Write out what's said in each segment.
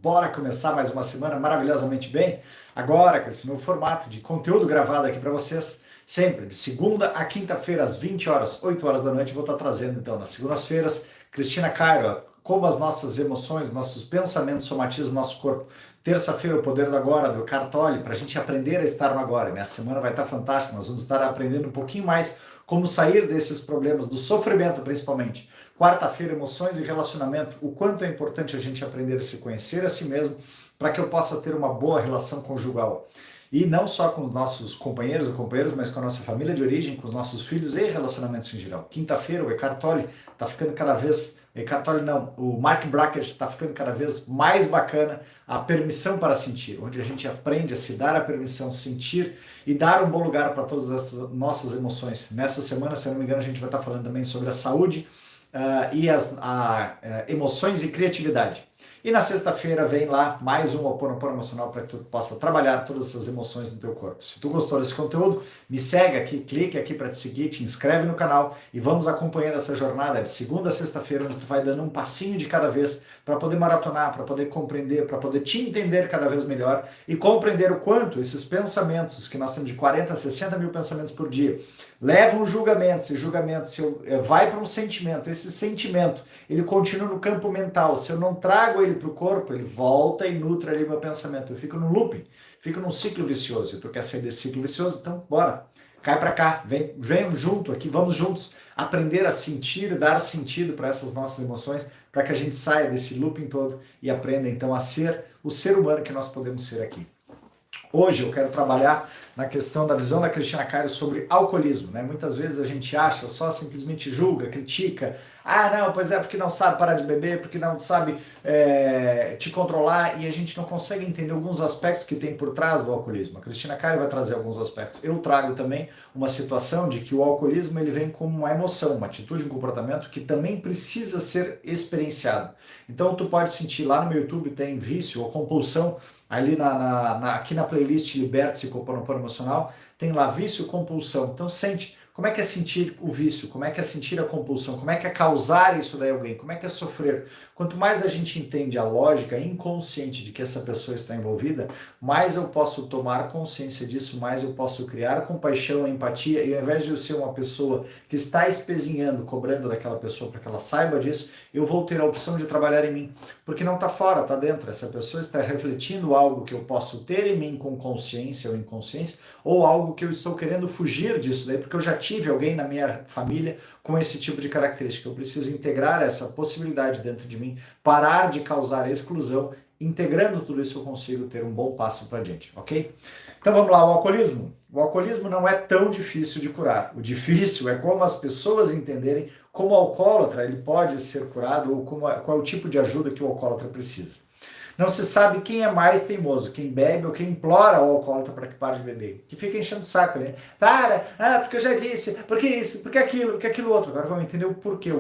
Bora começar mais uma semana maravilhosamente bem? Agora, com esse novo formato de conteúdo gravado aqui para vocês, sempre de segunda a quinta-feira, às 20 horas, 8 horas da noite, vou estar trazendo então nas segundas-feiras, Cristina Cairo, como as nossas emoções, nossos pensamentos somatizam nosso corpo. Terça-feira, o poder do agora, do Eckhart Tolle, para a gente aprender a estar no agora. Minha semana vai estar fantástica, nós vamos estar aprendendo um pouquinho mais como sair desses problemas, do sofrimento principalmente. Quarta-feira, emoções e relacionamento. O quanto é importante a gente aprender a se conhecer a si mesmo para que eu possa ter uma boa relação conjugal. E não só com os nossos companheiros ou companheiras, mas com a nossa família de origem, com os nossos filhos e relacionamentos em geral. Quinta-feira, o Eckhart Tolle está ficando cada vez... Eckhart Tolle não, o Mark Brackett está ficando cada vez mais bacana, a permissão para sentir, onde a gente aprende a se dar a permissão, sentir e dar um bom lugar para todas essas nossas emoções. Nessa semana, se eu não me engano, a gente vai estar falando também sobre a saúde, e as emoções e criatividade. E na sexta-feira vem lá mais um Ho'oponopono emocional para que tu possa trabalhar todas essas emoções no teu corpo. Se tu gostou desse conteúdo, me segue aqui, clique aqui para te seguir, te inscreve no canal e vamos acompanhando essa jornada de segunda a sexta-feira, onde tu vai dando um passinho de cada vez para poder maratonar, para poder compreender, para poder te entender cada vez melhor e compreender o quanto esses pensamentos, que nós temos de 40 a 60 mil pensamentos por dia, levam julgamentos, e julgamentos vai para um sentimento. Esse sentimento, ele continua no campo mental. Se eu não trago ele para o corpo, ele volta e nutre ali meu pensamento. Eu fico no looping, fico num ciclo vicioso. Tu quer sair desse ciclo vicioso? Então, bora. Cai para cá, vem junto aqui, vamos juntos aprender a sentir, dar sentido para essas nossas emoções, para que a gente saia desse looping todo e aprenda então a ser o ser humano que nós podemos ser aqui. Hoje eu quero trabalhar na questão da visão da Cristina Cairo sobre alcoolismo, né? Muitas vezes a gente acha, só simplesmente julga, critica, não, pois é, porque não sabe parar de beber, porque não sabe te controlar, e a gente não consegue entender alguns aspectos que tem por trás do alcoolismo. A Cristina Cairo vai trazer alguns aspectos. Eu trago também uma situação de que o alcoolismo ele vem como uma emoção, uma atitude, um comportamento que também precisa ser experienciado. Então tu pode sentir lá no meu YouTube, tem vício ou compulsão, ali aqui na playlist Liberte-se com o Ho'oponopono emocional, tem lá vício e compulsão. Então sente como é que é sentir o vício, como é que é sentir a compulsão, como é que é causar isso daí a alguém, como é que é sofrer. Quanto mais a gente entende a lógica inconsciente de que essa pessoa está envolvida, mais eu posso tomar consciência disso, mais eu posso criar compaixão, empatia, e ao invés de eu ser uma pessoa que está espezinhando, cobrando daquela pessoa para que ela saiba disso, eu vou ter a opção de trabalhar em mim, porque não está fora, está dentro. Essa pessoa está refletindo algo que eu posso ter em mim com consciência ou inconsciência, ou algo que eu estou querendo fugir disso daí, porque eu já tive alguém na minha família com esse tipo de característica. Eu preciso integrar essa possibilidade dentro de mim, parar de causar exclusão. Integrando tudo isso eu consigo ter um bom passo para diante, ok? Então vamos lá, o alcoolismo. O alcoolismo não é tão difícil de curar. O difícil é como as pessoas entenderem como o alcoólatra ele pode ser curado ou qual é o tipo de ajuda que o alcoólatra precisa. Não se sabe quem é mais teimoso, quem bebe ou quem implora ao alcoólatra para que pare de beber. Que fica enchendo o saco, né? Para, porque eu já disse, porque isso, porque aquilo outro. Agora vamos entender o porquê,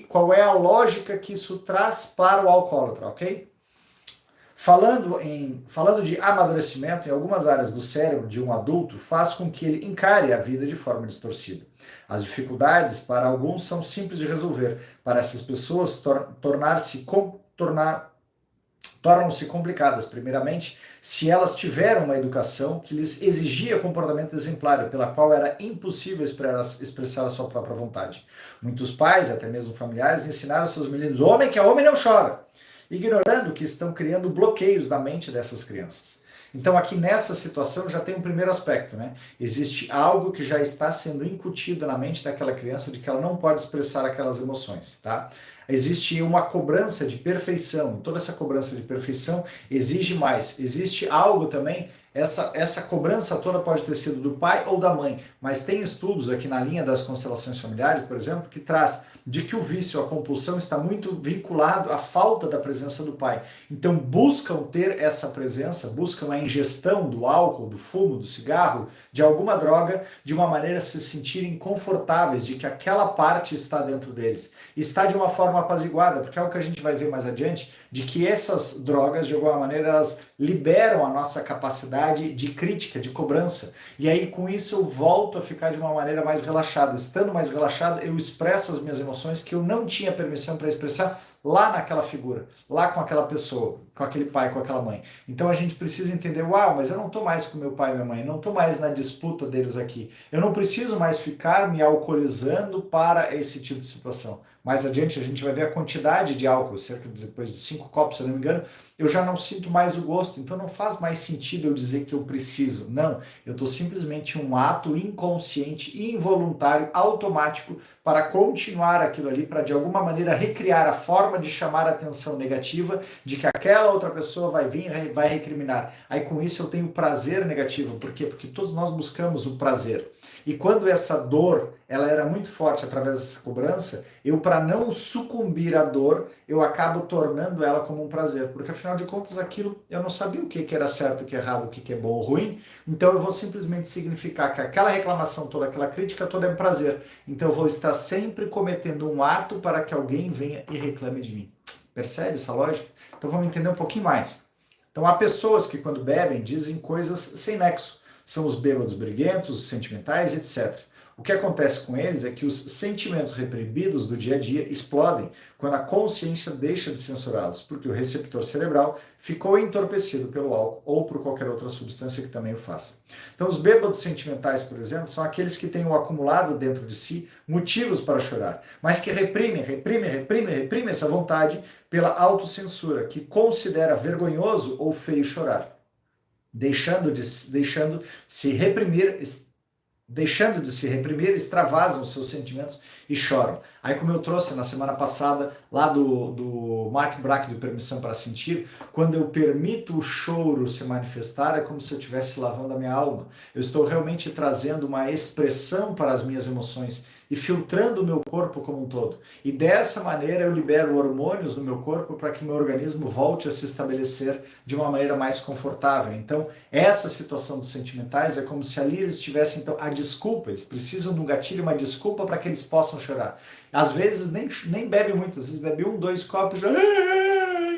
qual é a lógica que isso traz para o alcoólatra, ok? Falando de amadurecimento, em algumas áreas do cérebro de um adulto, faz com que ele encare a vida de forma distorcida. As dificuldades, para alguns, são simples de resolver. Para essas pessoas, tornam-se complicadas. Primeiramente, se elas tiveram uma educação que lhes exigia comportamento exemplar, pela qual era impossível expressar a sua própria vontade. Muitos pais, até mesmo familiares, ensinaram seus meninos: homem que é homem não chora, ignorando que estão criando bloqueios na mente dessas crianças. Então aqui nessa situação já tem um primeiro aspecto, né? Existe algo que já está sendo incutido na mente daquela criança de que ela não pode expressar aquelas emoções, tá? Existe uma cobrança de perfeição, toda essa cobrança de perfeição exige mais. Existe algo também, essa cobrança toda pode ter sido do pai ou da mãe, mas tem estudos aqui na linha das constelações familiares, por exemplo, que traz de que o vício, a compulsão está muito vinculado à falta da presença do pai. Então buscam ter essa presença, buscam a ingestão do álcool, do fumo, do cigarro, de alguma droga, de uma maneira a se sentirem confortáveis de que aquela parte está dentro deles. Está de uma forma apaziguada, porque é o que a gente vai ver mais adiante, de que essas drogas, de alguma maneira, elas liberam a nossa capacidade de crítica, de cobrança. E aí, com isso, eu volto a ficar de uma maneira mais relaxada. Estando mais relaxado, eu expresso as minhas emoções que eu não tinha permissão para expressar lá naquela figura, lá com aquela pessoa, com aquele pai, com aquela mãe. Então a gente precisa entender, uau, mas eu não estou mais com meu pai e minha mãe, não estou mais na disputa deles aqui. Eu não preciso mais ficar me alcoolizando para esse tipo de situação. Mais adiante a gente vai ver a quantidade de álcool, cerca de depois de 5 copos, se eu não me engano, eu já não sinto mais o gosto. Então não faz mais sentido eu dizer que eu preciso. Não, eu estou simplesmente um ato inconsciente, involuntário, automático para continuar aquilo ali, para de alguma maneira recriar a forma de chamar a atenção negativa de que aquela outra pessoa vai vir e vai recriminar. Aí com isso eu tenho prazer negativo. Por quê? Porque todos nós buscamos o prazer. E quando essa dor ela era muito forte através dessa cobrança, eu, para não sucumbir à dor, eu acabo tornando ela como um prazer. Porque afinal de contas aquilo eu não sabia o que era certo, o que é errado, o que é bom ou ruim. Então eu vou simplesmente significar que aquela reclamação toda, aquela crítica toda é um prazer. Então eu vou estar sempre cometendo um ato para que alguém venha e reclame de mim. Percebe essa lógica? Então vamos entender um pouquinho mais. Então há pessoas que quando bebem dizem coisas sem nexo. São os bêbados briguentos, os sentimentais, etc. O que acontece com eles é que os sentimentos reprimidos do dia a dia explodem quando a consciência deixa de censurá-los, porque o receptor cerebral ficou entorpecido pelo álcool ou por qualquer outra substância que também o faça. Então, os bêbados sentimentais, por exemplo, são aqueles que têm acumulado dentro de si motivos para chorar, mas que reprimem essa vontade pela autocensura, que considera vergonhoso ou feio chorar, deixando de se reprimir, extravasam os seus sentimentos e choram. Aí, como eu trouxe na semana passada, lá do Mark Brack, do Permissão para Sentir, quando eu permito o choro se manifestar, é como se eu estivesse lavando a minha alma. Eu estou realmente trazendo uma expressão para as minhas emoções e filtrando o meu corpo como um todo. E dessa maneira eu libero hormônios no meu corpo para que meu organismo volte a se estabelecer de uma maneira mais confortável. Então, essa situação dos sentimentais é como se ali eles tivessem então, a desculpa, eles precisam de um gatilho, uma desculpa para que eles possam chorar. Às vezes nem bebe muito, às vezes bebe 1, 2 copos e já...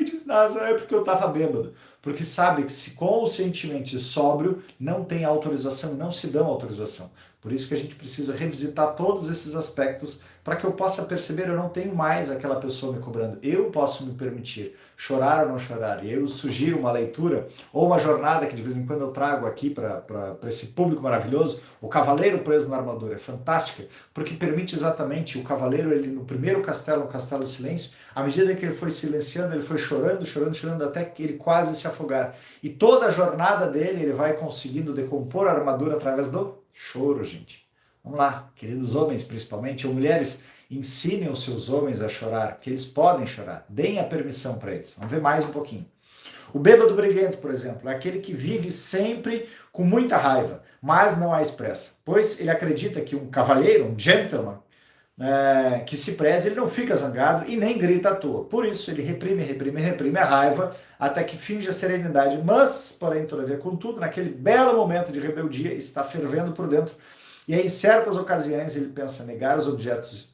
diz, nossa, é porque eu estava bêbado. Porque sabe que se conscientemente sóbrio, não tem autorização, não se dão autorização. Por isso que a gente precisa revisitar todos esses aspectos para que eu possa perceber, eu não tenho mais aquela pessoa me cobrando. Eu posso me permitir chorar ou não chorar. E eu sugiro uma leitura ou uma jornada que de vez em quando eu trago aqui para esse público maravilhoso, O Cavaleiro Preso na Armadura. É fantástica, porque permite exatamente o cavaleiro, ele no primeiro castelo, no Castelo do Silêncio, à medida que ele foi silenciando, ele foi chorando, até que ele quase se afogar. E toda a jornada dele, ele vai conseguindo decompor a armadura através do choro, gente. Vamos lá, queridos homens principalmente, ou mulheres, ensinem os seus homens a chorar, que eles podem chorar. Deem a permissão para eles. Vamos ver mais um pouquinho. O bêbado briguento, por exemplo, é aquele que vive sempre com muita raiva, mas não a expressa, pois ele acredita que um cavalheiro, um gentleman, que se preze, ele não fica zangado e nem grita à toa. Por isso ele reprime a raiva até que finge a serenidade, mas, porém, todavia, contudo, naquele belo momento de rebeldia, está fervendo por dentro. E aí, em certas ocasiões, ele pensa em pegar os objetos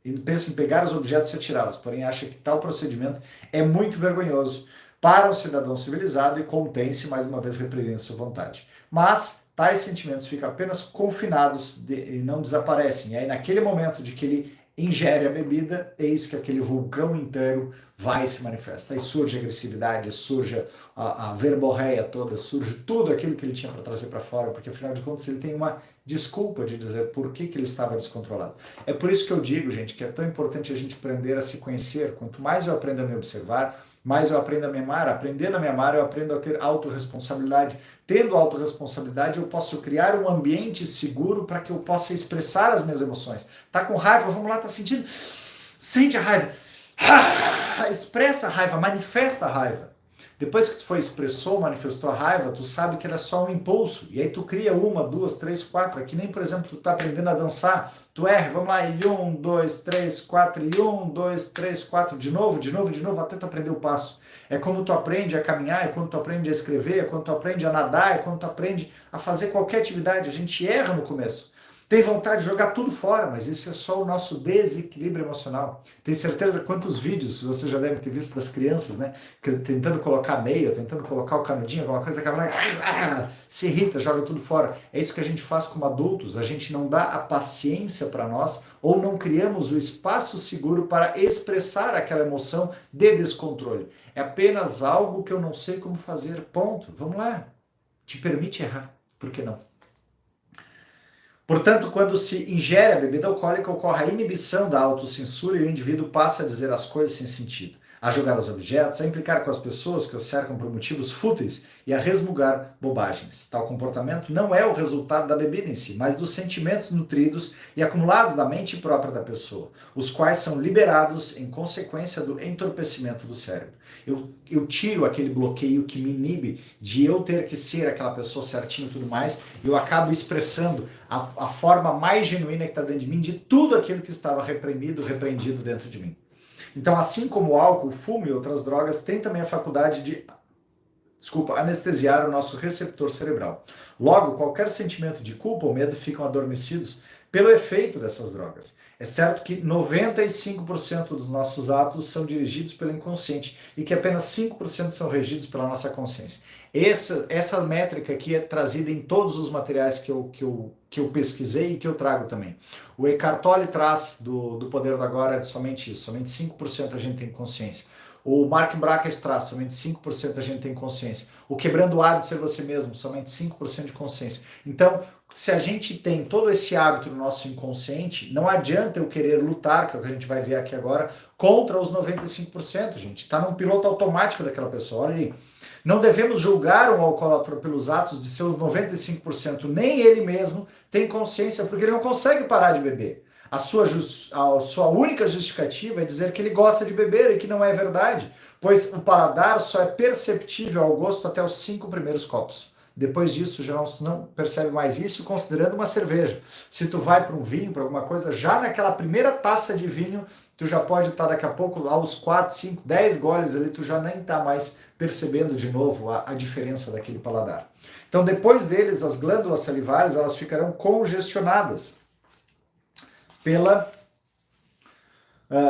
e atirá-los, porém acha que tal procedimento é muito vergonhoso para um cidadão civilizado e contém-se, mais uma vez, reprimindo sua vontade. Mas tais sentimentos ficam apenas confinados e não desaparecem. E aí, naquele momento de que ele ingere a bebida, eis que aquele vulcão inteiro vai se manifestar. Aí surge a agressividade, surge a verborreia toda, surge tudo aquilo que ele tinha para trazer para fora, porque afinal de contas ele tem uma desculpa de dizer por que ele estava descontrolado. É por isso que eu digo, gente, que é tão importante a gente aprender a se conhecer. Quanto mais eu aprendo a me observar, mais eu aprendo a me amar. Aprendendo a me amar, eu aprendo a ter autorresponsabilidade. Tendo autorresponsabilidade, eu posso criar um ambiente seguro para que eu possa expressar as minhas emoções. Tá com raiva? Vamos lá, tá sentindo? Sente a raiva. Expressa a raiva, manifesta a raiva. Depois que tu expressou, manifestou a raiva, tu sabe que era só um impulso. E aí tu cria 1, 2, 3, 4. É que nem, por exemplo, tu tá aprendendo a dançar. Tu erra, vamos lá, e 1, 2, 3, 4, e 1, 2, 3, 4, de novo, até tu aprender o passo. É quando tu aprende a caminhar, é quando tu aprende a escrever, é quando tu aprende a nadar, é quando tu aprende a fazer qualquer atividade. A gente erra no começo. Tem vontade de jogar tudo fora, mas isso é só o nosso desequilíbrio emocional. Tem certeza quantos vídeos você já deve ter visto das crianças, né? Tentando colocar meia, tentando colocar o canudinho, alguma coisa que ela se irrita, joga tudo fora. É isso que a gente faz como adultos. A gente não dá a paciência para nós ou não criamos o espaço seguro para expressar aquela emoção de descontrole. É apenas algo que eu não sei como fazer, ponto. Vamos lá. Te permite errar. Por que não? Portanto, quando se ingere a bebida alcoólica, ocorre a inibição da autocensura e o indivíduo passa a dizer as coisas sem sentido, a jogar os objetos, a implicar com as pessoas que o cercam por motivos fúteis e a resmungar bobagens. Tal comportamento não é o resultado da bebida em si, mas dos sentimentos nutridos e acumulados da mente própria da pessoa, os quais são liberados em consequência do entorpecimento do cérebro. Eu tiro aquele bloqueio que me inibe de eu ter que ser aquela pessoa certinha e tudo mais, e eu acabo expressando a forma mais genuína que está dentro de mim de tudo aquilo que estava repreendido dentro de mim. Então, assim como o álcool, o fumo e outras drogas, tem também a faculdade de anestesiar o nosso receptor cerebral. Logo, qualquer sentimento de culpa ou medo ficam adormecidos pelo efeito dessas drogas. É certo que 95% dos nossos atos são dirigidos pelo inconsciente e que apenas 5% são regidos pela nossa consciência. Essa métrica aqui é trazida em todos os materiais que eu pesquisei e que eu trago também. O Eckhart Tolle traz do Poder do Agora somente isso, somente 5% a gente tem consciência. O Mark Brackett traz, somente 5% a gente tem consciência. O Quebrando o Hábito de Ser Você Mesmo, somente 5% de consciência. Então, se a gente tem todo esse hábito no nosso inconsciente, não adianta eu querer lutar, que é o que a gente vai ver aqui agora, contra os 95%, gente. Está num piloto automático daquela pessoa, olha aí. Não devemos julgar um alcoólatra pelos atos de seus 95%, nem ele mesmo tem consciência, porque ele não consegue parar de beber. A sua única justificativa é dizer que ele gosta de beber e que não é verdade, pois o paladar só é perceptível ao gosto até os 5 primeiros copos. Depois disso, já não percebe mais isso, considerando uma cerveja. Se tu vai para um vinho, para alguma coisa, já naquela primeira taça de vinho, tu já pode estar daqui a pouco, aos 4, 5, 10 goles ali, tu já nem está mais percebendo de novo a diferença daquele paladar. Então, depois deles, as glândulas salivares, elas ficarão congestionadas pela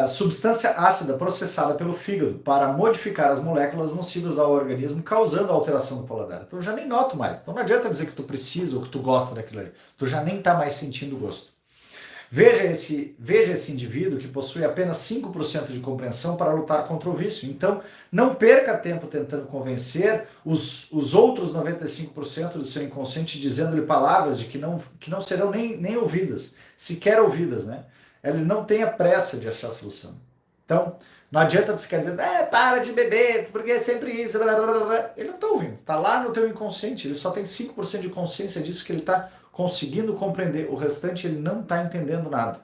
substância ácida processada pelo fígado para modificar as moléculas nocivas ao organismo, causando a alteração do paladar. Então eu já nem noto mais. Então não adianta dizer que tu precisa ou que tu gosta daquilo ali. Tu já nem está mais sentindo gosto. Veja esse indivíduo que possui apenas 5% de compreensão para lutar contra o vício. Então, não perca tempo tentando convencer os outros 95% do seu inconsciente, dizendo-lhe palavras de que não serão nem ouvidas, sequer ouvidas, né? Ele não tem a pressa de achar a solução. Então, não adianta tu ficar dizendo, para de beber, porque é sempre isso. Blá, blá, blá. Ele não está ouvindo, está lá no teu inconsciente, ele só tem 5% de consciência disso que ele está conseguindo compreender, o restante ele não está entendendo nada.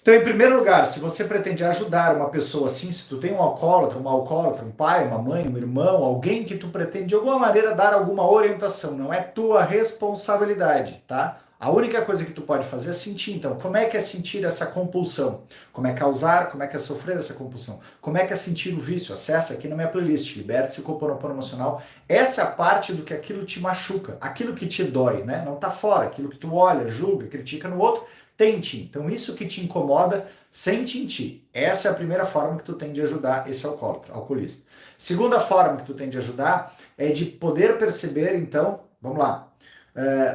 Então, em primeiro lugar, se você pretende ajudar uma pessoa assim, se tu tem um alcoólatra, um pai, uma mãe, um irmão, alguém que tu pretende de alguma maneira dar alguma orientação, não é tua responsabilidade, tá? A única coisa que tu pode fazer é sentir. Então, como é que é sentir essa compulsão? Como é causar? Como é que é sofrer essa compulsão? Como é que é sentir o vício? Acesse aqui na minha playlist, Liberte-se com o Ho'oponopono Emocional. Essa é a parte do que aquilo te machuca, aquilo que te dói, né? Não tá fora, aquilo que tu olha, julga, critica no outro, tem em ti. Então, isso que te incomoda, sente em ti. Essa é a primeira forma que tu tem de ajudar esse alcoolista. Segunda forma que tu tem de ajudar é de poder perceber, então, vamos lá.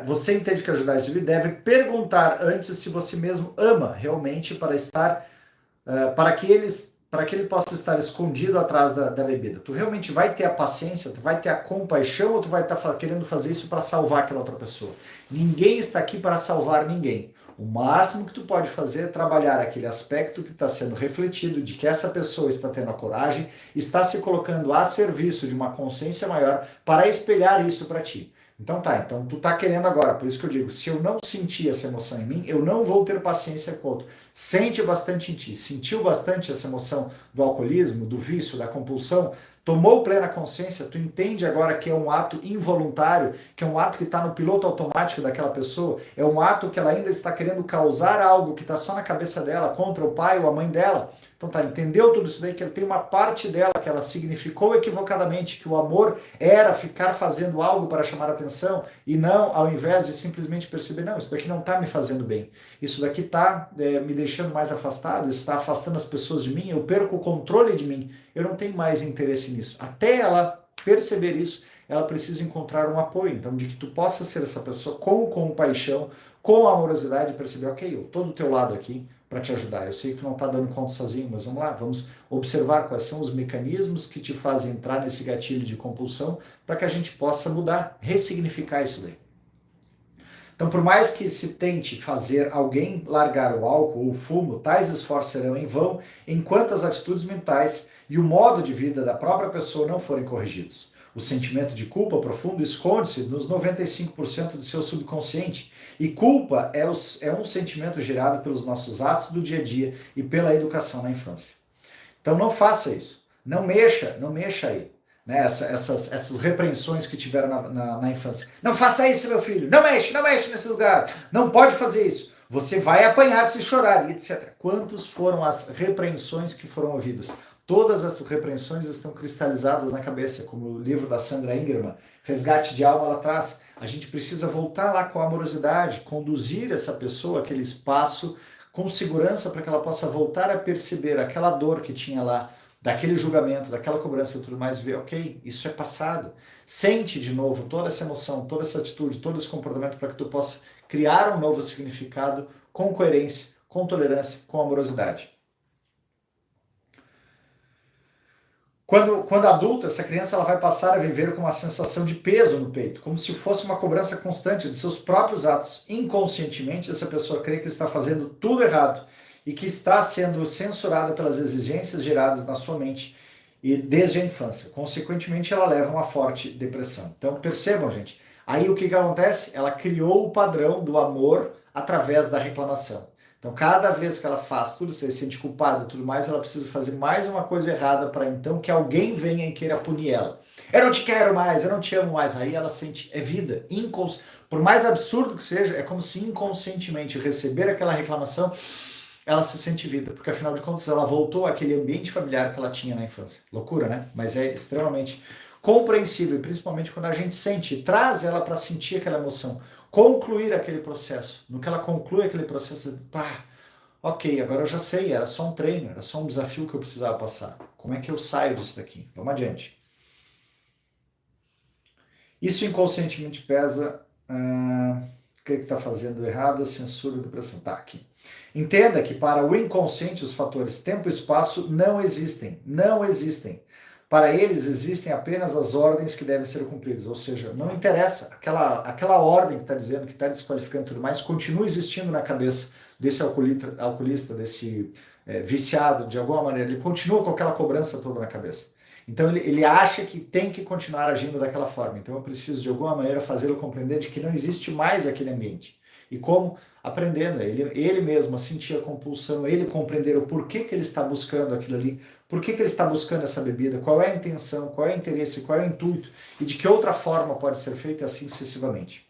Você entende que ajudar esse indivíduo deve perguntar antes se você mesmo ama realmente para que ele possa estar escondido atrás da bebida. Tu realmente vai ter a paciência, tu vai ter a compaixão ou tu vai estar querendo fazer isso para salvar aquela outra pessoa? Ninguém está aqui para salvar ninguém. O máximo que tu pode fazer é trabalhar aquele aspecto que está sendo refletido de que essa pessoa está tendo a coragem, está se colocando a serviço de uma consciência maior para espelhar isso para ti. Então tu tá querendo agora, por isso que eu digo, se eu não sentir essa emoção em mim, eu não vou ter paciência com o outro. Sente bastante em ti, sentiu bastante essa emoção do alcoolismo, do vício, da compulsão, tomou plena consciência, tu entende agora que é um ato involuntário, que é um ato que está no piloto automático daquela pessoa, é um ato que ela ainda está querendo causar algo que está só na cabeça dela, contra o pai ou a mãe dela. Então tá, entendeu tudo isso daí, que ele tem uma parte dela que ela significou equivocadamente, que o amor era ficar fazendo algo para chamar a atenção, e não, ao invés de simplesmente perceber, não, isso daqui não está me fazendo bem, isso daqui está me deixando mais afastado, isso está afastando as pessoas de mim, eu perco o controle de mim, eu não tenho mais interesse nisso. Até ela perceber isso, ela precisa encontrar um apoio, então de que tu possa ser essa pessoa com compaixão, com amorosidade, perceber, ok, eu estou do teu lado aqui, para te ajudar. Eu sei que tu não está dando conta sozinho, mas vamos lá, vamos observar quais são os mecanismos que te fazem entrar nesse gatilho de compulsão para que a gente possa mudar, ressignificar isso daí. Então, por mais que se tente fazer alguém largar o álcool ou o fumo, tais esforços serão em vão enquanto as atitudes mentais e o modo de vida da própria pessoa não forem corrigidos. O sentimento de culpa profundo esconde-se nos 95% de seu subconsciente. E culpa é um sentimento gerado pelos nossos atos do dia a dia e pela educação na infância. Então não faça isso. Não mexa aí. Né? Essas repreensões que tiveram na infância. Não faça isso, meu filho. Não mexe nesse lugar. Não pode fazer isso. Você vai apanhar se chorar, etc. Quantas foram as repreensões que foram ouvidas? Todas essas repreensões estão cristalizadas na cabeça, como o livro da Sandra Ingerman, Resgate de Alma, ela traz. A gente precisa voltar lá com amorosidade, conduzir essa pessoa àquele espaço com segurança para que ela possa voltar a perceber aquela dor que tinha lá, daquele julgamento, daquela cobrança e tudo mais, ver, ok, isso é passado. Sente de novo toda essa emoção, toda essa atitude, todo esse comportamento para que tu possa criar um novo significado com coerência, com tolerância, com amorosidade. Quando adulta, essa criança ela vai passar a viver com uma sensação de peso no peito, como se fosse uma cobrança constante de seus próprios atos. Inconscientemente, essa pessoa crê que está fazendo tudo errado e que está sendo censurada pelas exigências geradas na sua mente e desde a infância. Consequentemente, ela leva a uma forte depressão. Então, percebam, gente, aí o que acontece? Ela criou o padrão do amor através da reclamação. Então, cada vez que ela faz tudo, se sente culpada e tudo mais, ela precisa fazer mais uma coisa errada para então que alguém venha e queira punir ela. Eu não te quero mais, eu não te amo mais. Aí ela sente, é vida. Por mais absurdo que seja, é como se inconscientemente receber aquela reclamação, ela se sente vida. Porque afinal de contas, ela voltou àquele ambiente familiar que ela tinha na infância. Loucura, né? Mas é extremamente compreensível, principalmente quando a gente sente, traz ela para sentir aquela emoção. Concluir aquele processo. No que ela conclui aquele processo, pá, ok, agora eu já sei, era só um treino, era só um desafio que eu precisava passar. Como é que eu saio disso daqui? Vamos adiante. Isso inconscientemente pesa, o que está fazendo errado, censura, depressão. Tá, aqui. Entenda que para o inconsciente os fatores tempo e espaço não existem. Não existem. Para eles existem apenas as ordens que devem ser cumpridas, ou seja, não interessa, aquela ordem que está dizendo que está desqualificando tudo mais, continua existindo na cabeça desse alcoolista, desse viciado, de alguma maneira, ele continua com aquela cobrança toda na cabeça. Então ele acha que tem que continuar agindo daquela forma, então eu preciso de alguma maneira fazê-lo compreender de que não existe mais aquele ambiente. E como? Aprendendo, ele mesmo a sentir a compulsão, ele compreender o porquê que ele está buscando aquilo ali, por que ele está buscando essa bebida, qual é a intenção, qual é o interesse, qual é o intuito e de que outra forma pode ser feita assim sucessivamente.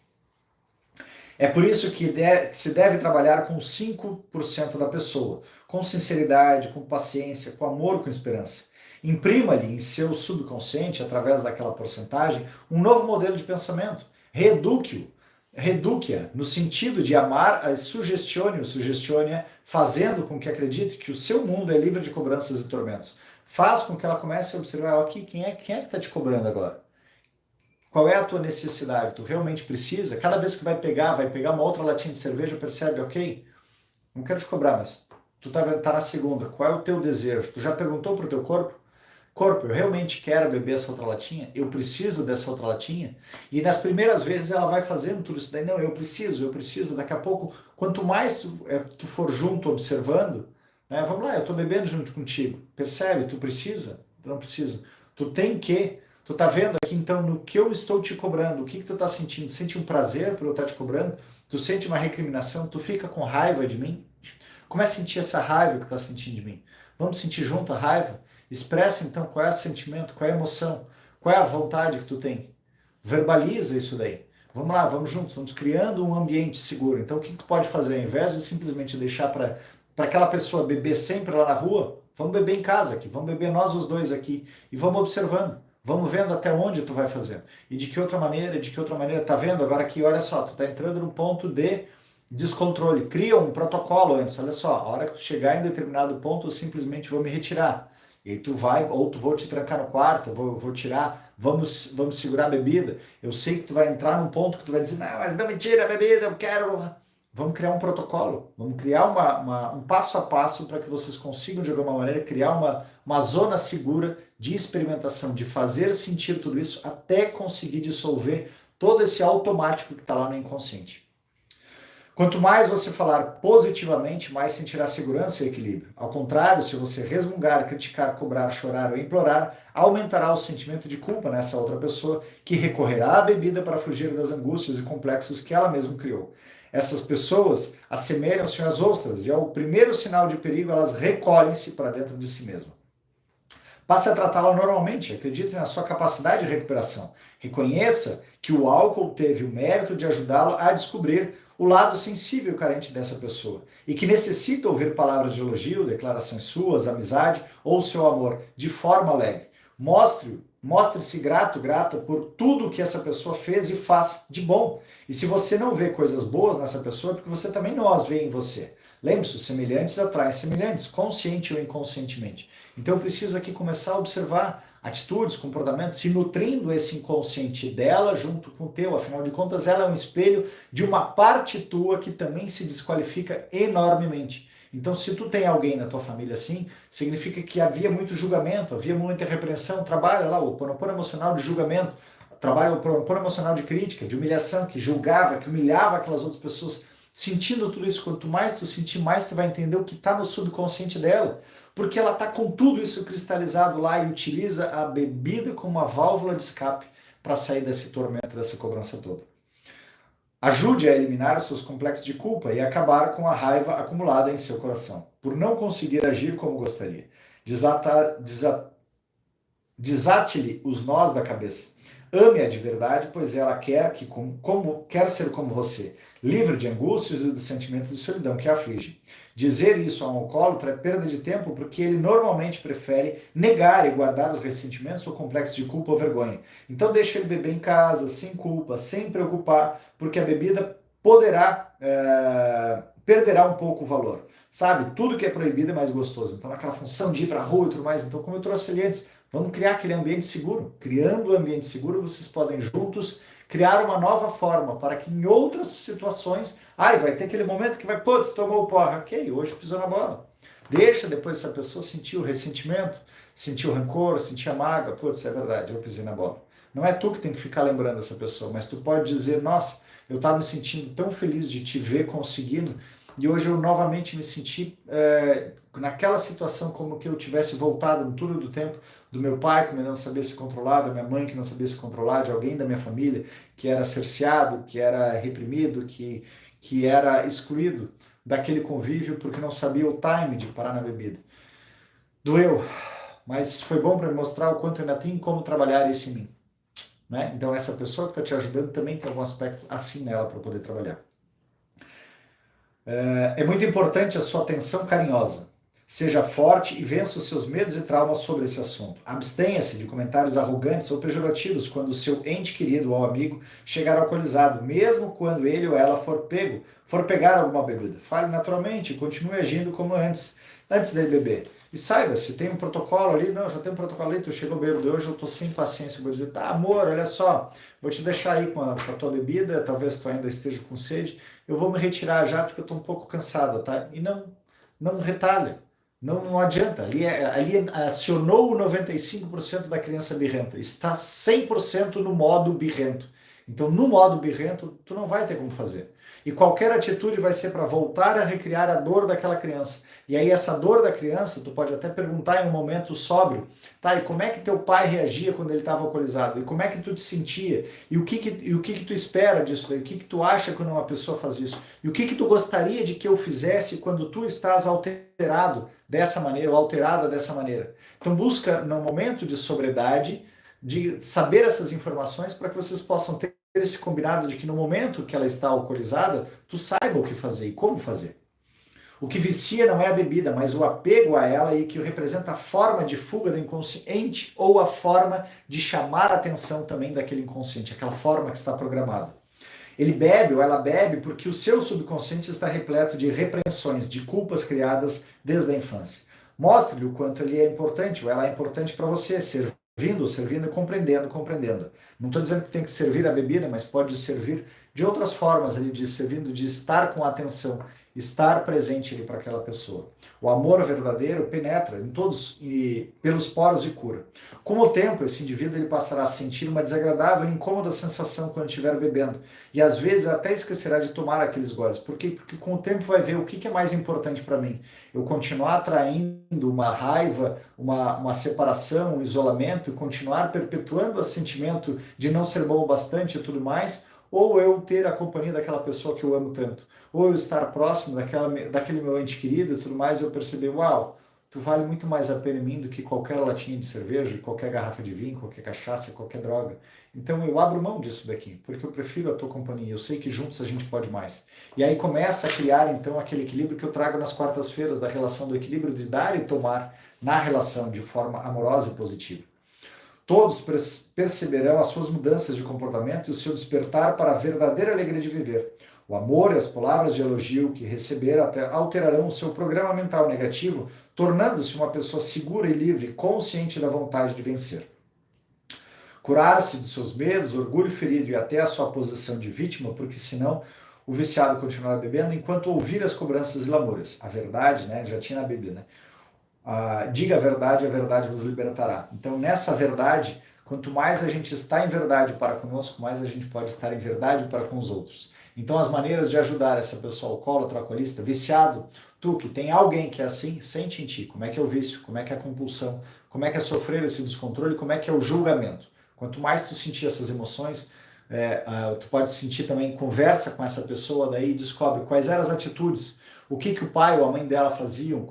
É por isso que se deve trabalhar com 5% da pessoa, com sinceridade, com paciência, com amor, com esperança. Imprima-lhe em seu subconsciente, através daquela porcentagem, um novo modelo de pensamento. Reduque-a no sentido de amar a sugestione-a, fazendo com que acredite que o seu mundo é livre de cobranças e tormentos. Faz com que ela comece a observar, aqui, quem é que está te cobrando agora? Qual é a tua necessidade? Tu realmente precisa? Cada vez que vai pegar uma outra latinha de cerveja, percebe, ok, não quero te cobrar, mas tu tá na segunda, qual é o teu desejo? Tu já perguntou pro teu corpo? Corpo, eu realmente quero beber essa outra latinha? Eu preciso dessa outra latinha? E nas primeiras vezes ela vai fazendo tudo isso daí. Não, eu preciso. Daqui a pouco, quanto mais tu for junto observando, né, vamos lá, eu estou bebendo junto contigo. Percebe? Tu precisa? Tu não precisa. Tu tem que. Tu tá vendo aqui então no que eu estou te cobrando, o que tu tá sentindo? Sente um prazer por eu estar te cobrando? Tu sente uma recriminação? Tu fica com raiva de mim? Começa a sentir essa raiva que tu tá sentindo de mim. Vamos sentir junto a raiva? Expressa então qual é o sentimento, qual é a emoção, qual é a vontade que tu tem. Verbaliza isso daí. Vamos lá, vamos juntos, vamos criando um ambiente seguro. Então o que tu pode fazer? Ao invés de simplesmente deixar para aquela pessoa beber sempre lá na rua, Vamos beber em casa aqui, vamos beber nós os dois aqui e vamos observando. Vamos vendo até onde tu vai fazendo. E de que outra maneira, tá vendo? Agora aqui, olha só, tu tá entrando num ponto de descontrole. Cria um protocolo antes, olha só, a hora que tu chegar em determinado ponto, eu simplesmente vou me retirar. E aí tu vai, ou tu vou te trancar no quarto, eu vou tirar, vamos segurar a bebida. Eu sei que tu vai entrar num ponto que tu vai dizer, não, mas não me tira a bebida, eu quero. Vamos criar um protocolo, vamos criar um passo a passo para que vocês consigam, de alguma maneira, criar uma zona segura de experimentação, de fazer sentir tudo isso até conseguir dissolver todo esse automático que está lá no inconsciente. Quanto mais você falar positivamente, mais sentirá segurança e equilíbrio. Ao contrário, se você resmungar, criticar, cobrar, chorar ou implorar, aumentará o sentimento de culpa nessa outra pessoa, que recorrerá à bebida para fugir das angústias e complexos que ela mesma criou. Essas pessoas assemelham-se às ostras e ao primeiro sinal de perigo elas recolhem-se para dentro de si mesmas. Passe a tratá-la normalmente, acredite na sua capacidade de recuperação. Reconheça que o álcool teve o mérito de ajudá-lo a descobrir o lado sensível e carente dessa pessoa e que necessita ouvir palavras de elogio, declarações suas, amizade ou seu amor de forma alegre. Mostre-se grato, grata por tudo que essa pessoa fez e faz de bom. E se você não vê coisas boas nessa pessoa, é porque você também não as vê em você. Lembre-se, os semelhantes atraem semelhantes, consciente ou inconscientemente. Então eu preciso aqui começar a observar atitudes, comportamentos, se nutrindo esse inconsciente dela junto com o teu. Afinal de contas, ela é um espelho de uma parte tua que também se desqualifica enormemente. Então, se tu tem alguém na tua família assim, significa que havia muito julgamento, havia muita repreensão, trabalha lá o Ho'oponopono emocional de julgamento, trabalha o Ho'oponopono emocional de crítica, de humilhação, que julgava, que humilhava aquelas outras pessoas. Sentindo tudo isso, quanto mais tu sentir, mais tu vai entender o que está no subconsciente dela. Porque ela está com tudo isso cristalizado lá e utiliza a bebida como uma válvula de escape para sair desse tormento, dessa cobrança toda. Ajude a eliminar os seus complexos de culpa e acabar com a raiva acumulada em seu coração, por não conseguir agir como gostaria. Desate-lhe os nós da cabeça. Ame-a de verdade, pois ela quer ser como você, livre de angústias e do sentimento de solidão que a aflige. Dizer isso a um alcoólatra é perda de tempo porque ele normalmente prefere negar e guardar os ressentimentos ou complexos de culpa ou vergonha. Então deixa ele beber em casa, sem culpa, sem preocupar, porque a bebida perderá um pouco o valor. Sabe, tudo que é proibido é mais gostoso. Então aquela função de ir para a rua e tudo mais, então como eu trouxe ali antes, vamos criar aquele ambiente seguro. Criando o ambiente seguro, vocês podem juntos criar uma nova forma para que em outras situações, vai ter aquele momento que vai, putz, tomou o porra, ok, hoje pisou na bola. Deixa depois essa pessoa sentir o ressentimento, sentir o rancor, sentir a mágoa, putz, é verdade, eu pisei na bola. Não é tu que tem que ficar lembrando essa pessoa, mas tu pode dizer, nossa, eu estava me sentindo tão feliz de te ver conseguindo, e hoje eu novamente me senti naquela situação como que eu tivesse voltado no túnel do tempo do meu pai, que não sabia se controlar, da minha mãe, que não sabia se controlar, de alguém da minha família, que era cerceado, que era reprimido, que era excluído daquele convívio porque não sabia o time de parar na bebida. Doeu, mas foi bom para me mostrar o quanto eu ainda tenho como trabalhar isso em mim. Né? Então essa pessoa que está te ajudando também tem algum aspecto assim nela para poder trabalhar. É muito importante a sua atenção carinhosa. Seja forte e vença os seus medos e traumas sobre esse assunto. Abstenha-se de comentários arrogantes ou pejorativos quando o seu ente querido ou amigo chegar alcoolizado, mesmo quando ele ou ela for pegar alguma bebida. Fale naturalmente e continue agindo como antes dele beber. E saiba, se tem um protocolo ali, não, já tem um protocolo ali, tu chegou bêbado, hoje eu tô sem paciência, vou dizer, tá, amor, olha só, vou te deixar aí com a tua bebida, talvez tu ainda esteja com sede, eu vou me retirar já porque eu tô um pouco cansada, tá? E não retalha, não adianta, ali acionou o 95% da criança birrenta, está 100% no modo birrento. Então, no modo birrento, tu não vai ter como fazer. E qualquer atitude vai ser para voltar a recriar a dor daquela criança. E aí essa dor da criança, tu pode até perguntar em um momento sóbrio, tá, e como é que teu pai reagia quando ele estava alcoolizado? E como é que tu te sentia? E o que tu espera disso? E o que tu acha quando uma pessoa faz isso? E o que tu gostaria de que eu fizesse quando tu estás alterado dessa maneira ou alterada dessa maneira? Então busca, no momento de sobriedade, de saber essas informações para que vocês possam ter esse combinado de que no momento que ela está alcoolizada, tu saiba o que fazer e como fazer. O que vicia não é a bebida, mas o apego a ela e que representa a forma de fuga do inconsciente ou a forma de chamar a atenção também daquele inconsciente, aquela forma que está programada. Ele bebe ou ela bebe porque o seu subconsciente está repleto de repreensões, de culpas criadas desde a infância. Mostre-lhe o quanto ele é importante ou ela é importante para você, servindo, compreendendo. Não estou dizendo que tem que servir a bebida, mas pode servir de outras formas, ali, de servindo, de estar com atenção, estar presente ali para aquela pessoa. O amor verdadeiro penetra em todos e pelos poros e cura. Com o tempo, esse indivíduo ele passará a sentir uma desagradável e incômoda sensação quando estiver bebendo. E às vezes até esquecerá de tomar aqueles goles. Por quê? Porque com o tempo vai ver o que é mais importante para mim. Eu continuar atraindo uma raiva, uma separação, um isolamento, e continuar perpetuando o sentimento de não ser bom o bastante e tudo mais, ou eu ter a companhia daquela pessoa que eu amo tanto, ou eu estar próximo daquele meu ente querido e tudo mais, e eu perceber, uau, tu vale muito mais a pena em mim do que qualquer latinha de cerveja, qualquer garrafa de vinho, qualquer cachaça, qualquer droga. Então eu abro mão disso daqui, porque eu prefiro a tua companhia, eu sei que juntos a gente pode mais. E aí começa a criar então aquele equilíbrio que eu trago nas quartas-feiras, da relação do equilíbrio de dar e tomar na relação de forma amorosa e positiva. Todos perceberão as suas mudanças de comportamento e o seu despertar para a verdadeira alegria de viver. O amor e as palavras de elogio que receber até alterarão o seu programa mental negativo, tornando-se uma pessoa segura e livre, consciente da vontade de vencer. Curar-se dos seus medos, orgulho ferido e até a sua posição de vítima, porque senão o viciado continuará bebendo enquanto ouvir as cobranças e lamúrias. A verdade, né, já tinha na Bíblia, né? Diga a verdade vos libertará. Então, nessa verdade, quanto mais a gente está em verdade para conosco, mais a gente pode estar em verdade para com os outros. Então, as maneiras de ajudar essa pessoa alcoólatra, alcoolista, viciado, tu que tem alguém que é assim, sente em ti como é que é o vício, como é que é a compulsão, como é que é sofrer esse descontrole, como é que é o julgamento. Quanto mais tu sentir essas emoções, tu pode sentir também, conversa com essa pessoa, daí descobre quais eram as atitudes, o que o pai ou a mãe dela faziam,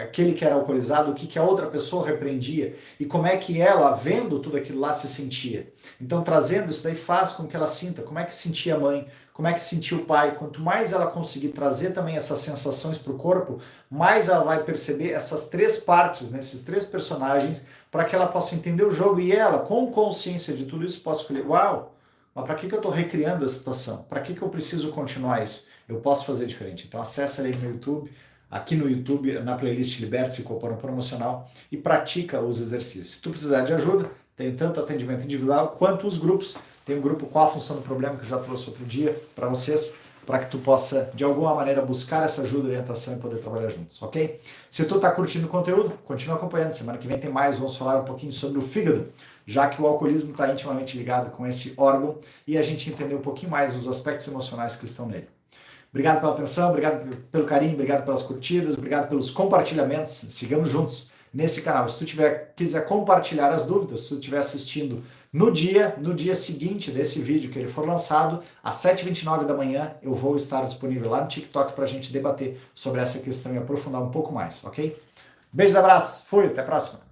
aquele que era alcoolizado, o que a outra pessoa repreendia e como é que ela, vendo tudo aquilo lá, se sentia. Então, trazendo isso daí faz com que ela sinta como é que sentia a mãe, como é que sentia o pai. Quanto mais ela conseguir trazer também essas sensações para o corpo, mais ela vai perceber essas três partes, né, esses três personagens, para que ela possa entender o jogo e ela, com consciência de tudo isso, possa escolher, uau, mas para que eu estou recriando a situação? Para que eu preciso continuar isso? Eu posso fazer diferente. Então acessa aí no YouTube, aqui no YouTube, na playlist Liberte-se com o Plano Promocional e pratica os exercícios. Se tu precisar de ajuda, tem tanto atendimento individual quanto os grupos. Tem um grupo Qual a Função do Problema, que eu já trouxe outro dia para vocês, para que tu possa, de alguma maneira, buscar essa ajuda, orientação e poder trabalhar juntos, ok? Se tu está curtindo o conteúdo, continua acompanhando. Semana que vem tem mais, vamos falar um pouquinho sobre o fígado, já que o alcoolismo está intimamente ligado com esse órgão e a gente entender um pouquinho mais os aspectos emocionais que estão nele. Obrigado pela atenção, obrigado pelo carinho, obrigado pelas curtidas, obrigado pelos compartilhamentos. Sigamos juntos nesse canal. Se tu quiser compartilhar as dúvidas, se tu estiver assistindo no dia seguinte desse vídeo que ele for lançado, às 7h29 da manhã, eu vou estar disponível lá no TikTok para a gente debater sobre essa questão e aprofundar um pouco mais, ok? Beijos, abraços, fui, até a próxima!